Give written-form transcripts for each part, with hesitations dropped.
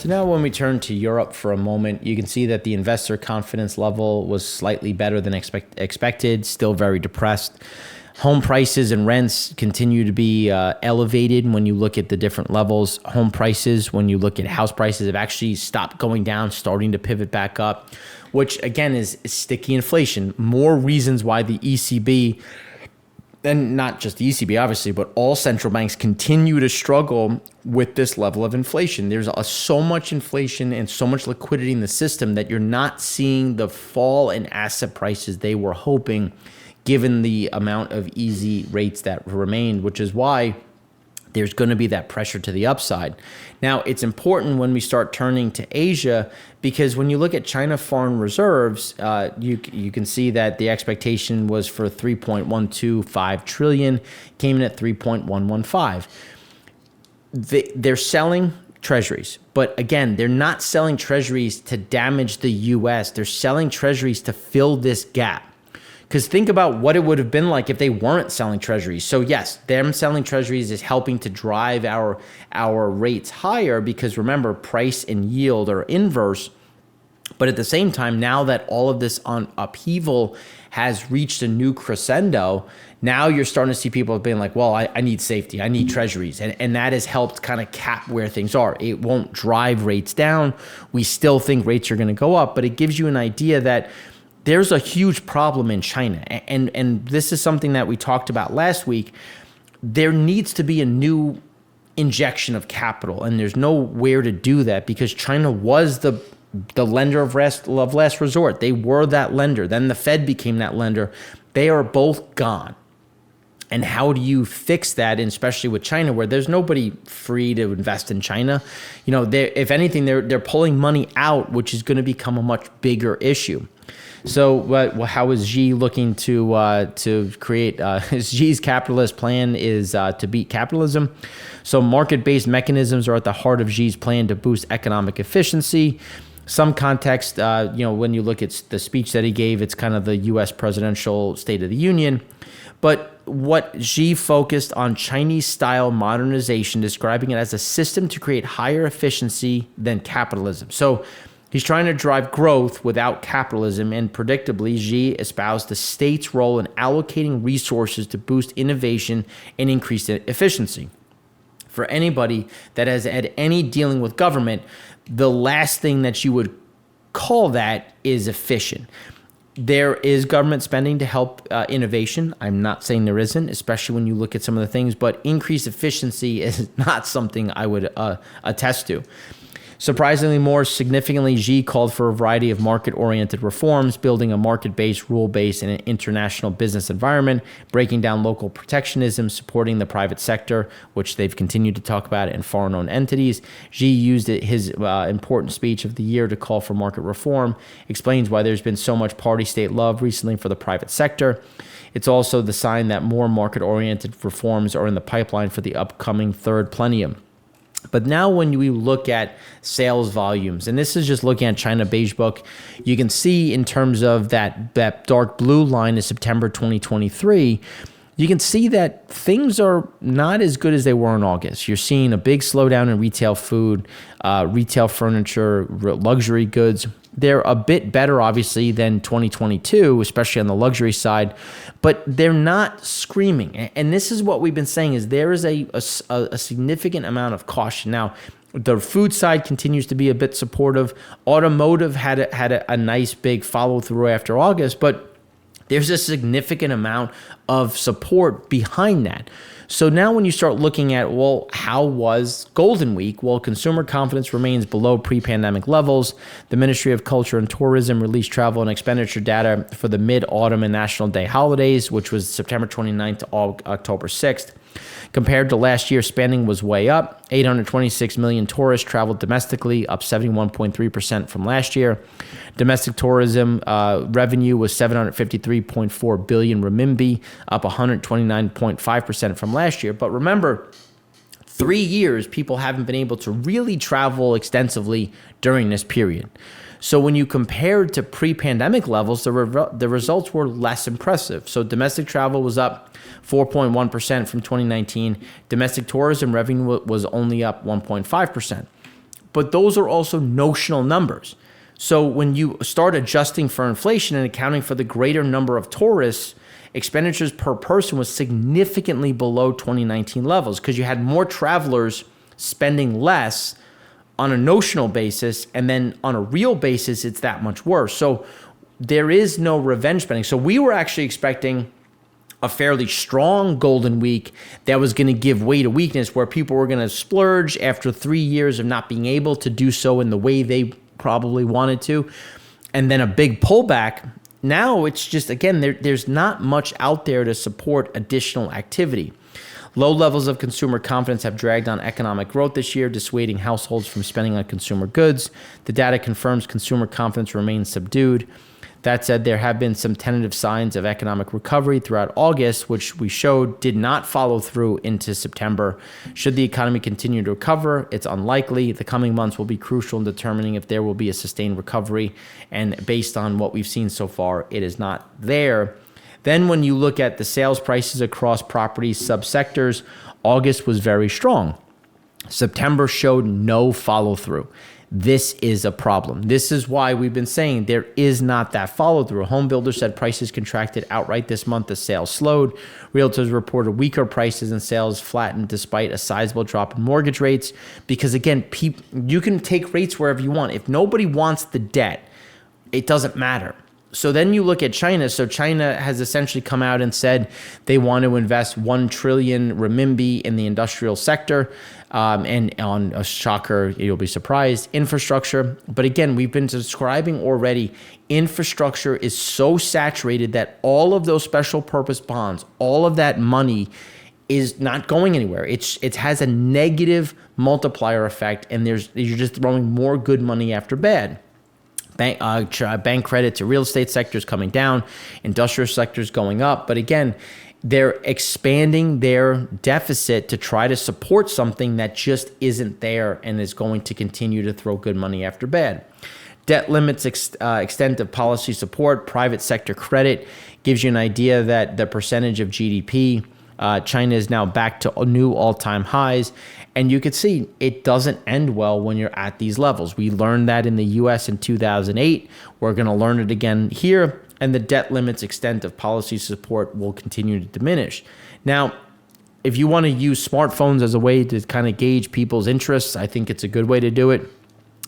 So now when we turn to Europe for a moment, you can see that the investor confidence level was slightly better than expected, still very depressed. Home prices and rents continue to be elevated when you look at the different levels. Home prices, when you look at house prices, have actually stopped going down, starting to pivot back up, which again is sticky inflation. More reasons why the ECB, and not just the ECB obviously, but all central banks continue to struggle with this level of inflation. There's so much inflation and so much liquidity in the system that you're not seeing the fall in asset prices they were hoping, given the amount of easy rates that remained, which is why there's going to be that pressure to the upside. Now, it's important when we start turning to Asia, because when you look at China foreign reserves, you can see that the expectation was for 3.125 trillion, came in at 3.115. They're selling treasuries, but again, they're not selling treasuries to damage the U.S. They're selling treasuries to fill this gap. Because think about what it would have been like if they weren't selling treasuries. So yes, them selling treasuries is helping to drive our rates higher, because remember, price and yield are inverse. But at the same time, now that all of this upheaval has reached a new crescendo, now you're starting to see people being like, well, I need safety, I need treasuries. And that has helped kind of cap where things are. It won't drive rates down. We still think rates are going to go up, but it gives you an idea that there's a huge problem in China. And this is something that we talked about last week. There needs to be a new injection of capital, and there's nowhere to do that, because China was the lender of last resort. They were that lender. Then the Fed became that lender. They are both gone. And how do you fix that, and especially with China, where there's nobody free to invest in China? You know, if anything, they're pulling money out, which is going to become a much bigger issue. So how is Xi looking to create Xi's capitalist plan is to beat capitalism. So market-based mechanisms are at the heart of Xi's plan to boost economic efficiency. Some context, when you look at the speech that he gave, it's kind of the U.S. presidential State of the Union. But what Xi focused on Chinese-style modernization, describing it as a system to create higher efficiency than capitalism. So he's trying to drive growth without capitalism, and predictably, Xi espoused the state's role in allocating resources to boost innovation and increase efficiency. For anybody that has had any dealing with government, the last thing that you would call that is efficient. There is government spending to help innovation. I'm not saying there isn't, especially when you look at some of the things, but increased efficiency is not something I would attest to. Surprisingly, more significantly, Xi called for a variety of market-oriented reforms, building a market-based, rule-based, and an international business environment, breaking down local protectionism, supporting the private sector, which they've continued to talk about, and foreign-owned entities. Xi used his important speech of the year to call for market reform, explains why there's been so much party-state love recently for the private sector. It's also the sign that more market-oriented reforms are in the pipeline for the upcoming third plennium. But now when we look at sales volumes, and this is just looking at China Beige Book, you can see in terms of that dark blue line is September 2023, you can see that things are not as good as they were in August. You're seeing a big slowdown in retail food, retail furniture, luxury goods. They're a bit better, obviously, than 2022, especially on the luxury side, but they're not screaming. And this is what we've been saying, is there is a significant amount of caution. Now, the food side continues to be a bit supportive. Automotive had a nice big follow through after August, but there's a significant amount of support behind that. So now when you start looking at, well, how was Golden Week? Well, consumer confidence remains below pre-pandemic levels. The Ministry of Culture and Tourism released travel and expenditure data for the Mid-Autumn and National Day holidays, which was September 29th to October 6th. Compared to last year, spending was way up. 826 million tourists traveled domestically, up 71.3% from last year. Domestic tourism revenue was 753.4 billion renminbi, up 129.5% from last year. But remember, 3 years, people haven't been able to really travel extensively during this period. So when you compared to pre-pandemic levels, the results were less impressive. So domestic travel was up 4.1% from 2019. Domestic tourism revenue was only up 1.5%. but those are also notional numbers. So when you start adjusting for inflation and accounting for the greater number of tourists, expenditures per person was significantly below 2019 levels because you had more travelers spending less on a notional basis, and then on a real basis, it's that much worse. So there is no revenge spending. So we were actually expecting a fairly strong Golden Week that was going to give way to weakness, where people were going to splurge after 3 years of not being able to do so in the way they probably wanted to, and then a big pullback. Now it's just, again, there's not much out there to support additional activity. Low levels of consumer confidence have dragged on economic growth this year, dissuading households from spending on consumer goods. The data confirms consumer confidence remains subdued. That said, there have been some tentative signs of economic recovery throughout August, which we showed did not follow through into September. Should the economy continue to recover, it's unlikely. The coming months will be crucial in determining if there will be a sustained recovery. And based on what we've seen so far, it is not there. Then when you look at the sales prices across property subsectors, August was very strong. September showed no follow through. This is a problem. This is why we've been saying there is not that follow through. Home builders said prices contracted outright this month as sales slowed. Realtors reported weaker prices and sales flattened despite a sizable drop in mortgage rates. Because again, you can take rates wherever you want. If nobody wants the debt, it doesn't matter. So then you look at China. So China has essentially come out and said they want to invest 1 trillion renminbi in the industrial sector. And on a shocker, you'll be surprised, infrastructure. But again, we've been describing already, infrastructure is so saturated that all of those special purpose bonds, all of that money is not going anywhere. It has a negative multiplier effect, and you're just throwing more good money after bad. Bank credit to real estate sectors coming down, industrial sectors going up. But again, they're expanding their deficit to try to support something that just isn't there and is going to continue to throw good money after bad. Debt limits extent of policy support, private sector credit gives you an idea that the percentage of GDP, China is now back to new all-time highs. And you could see it doesn't end well when you're at these levels. We learned that in the US in 2008. We're going to learn it again here. And the debt limits extent of policy support will continue to diminish. Now, if you want to use smartphones as a way to kind of gauge people's interests, I think it's a good way to do it.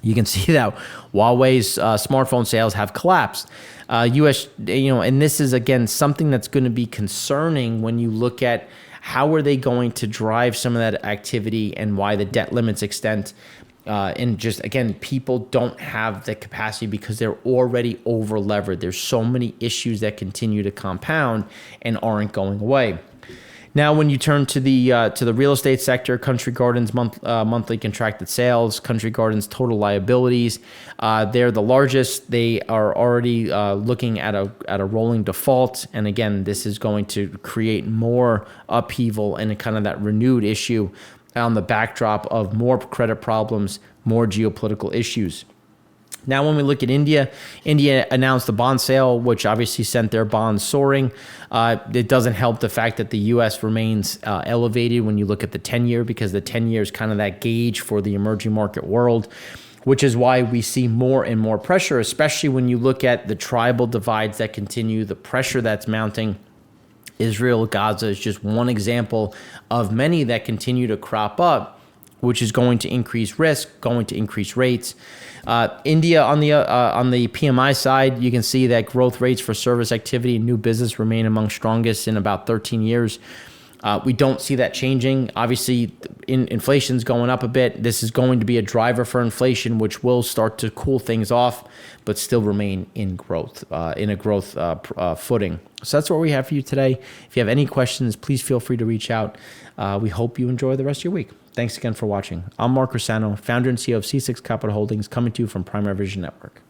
You can see that Huawei's smartphone sales have collapsed. US, and this is, again, something that's going to be concerning when you look at how are they going to drive some of that activity and why the debt limits extent. And just, again, people don't have the capacity because they're already over levered. There's so many issues that continue to compound and aren't going away. Now, when you turn to the real estate sector, Country Garden's monthly contracted sales, Country Garden's total liabilities, they're the largest. They are already looking at a rolling default, and again, this is going to create more upheaval and kind of that renewed issue on the backdrop of more credit problems, more geopolitical issues. Now, when we look at India announced a bond sale, which obviously sent their bonds soaring. It doesn't help the fact that the U.S. remains elevated when you look at the 10-year, because the 10-year is kind of that gauge for the emerging market world, which is why we see more and more pressure, especially when you look at the tribal divides that continue, the pressure that's mounting. Israel, Gaza is just one example of many that continue to crop up, which is going to increase risk, going to increase rates. India, on the PMI side, you can see that growth rates for service activity and new business remain among strongest in about 13 years. We don't see that changing. Obviously, inflation's going up a bit. This is going to be a driver for inflation, which will start to cool things off, but still remain in growth, in a growth footing. So that's what we have for you today. If you have any questions, please feel free to reach out. We hope you enjoy the rest of your week. Thanks again for watching. I'm Mark Rossano, founder and CEO of C6 Capital Holdings, coming to you from Primary Vision Network.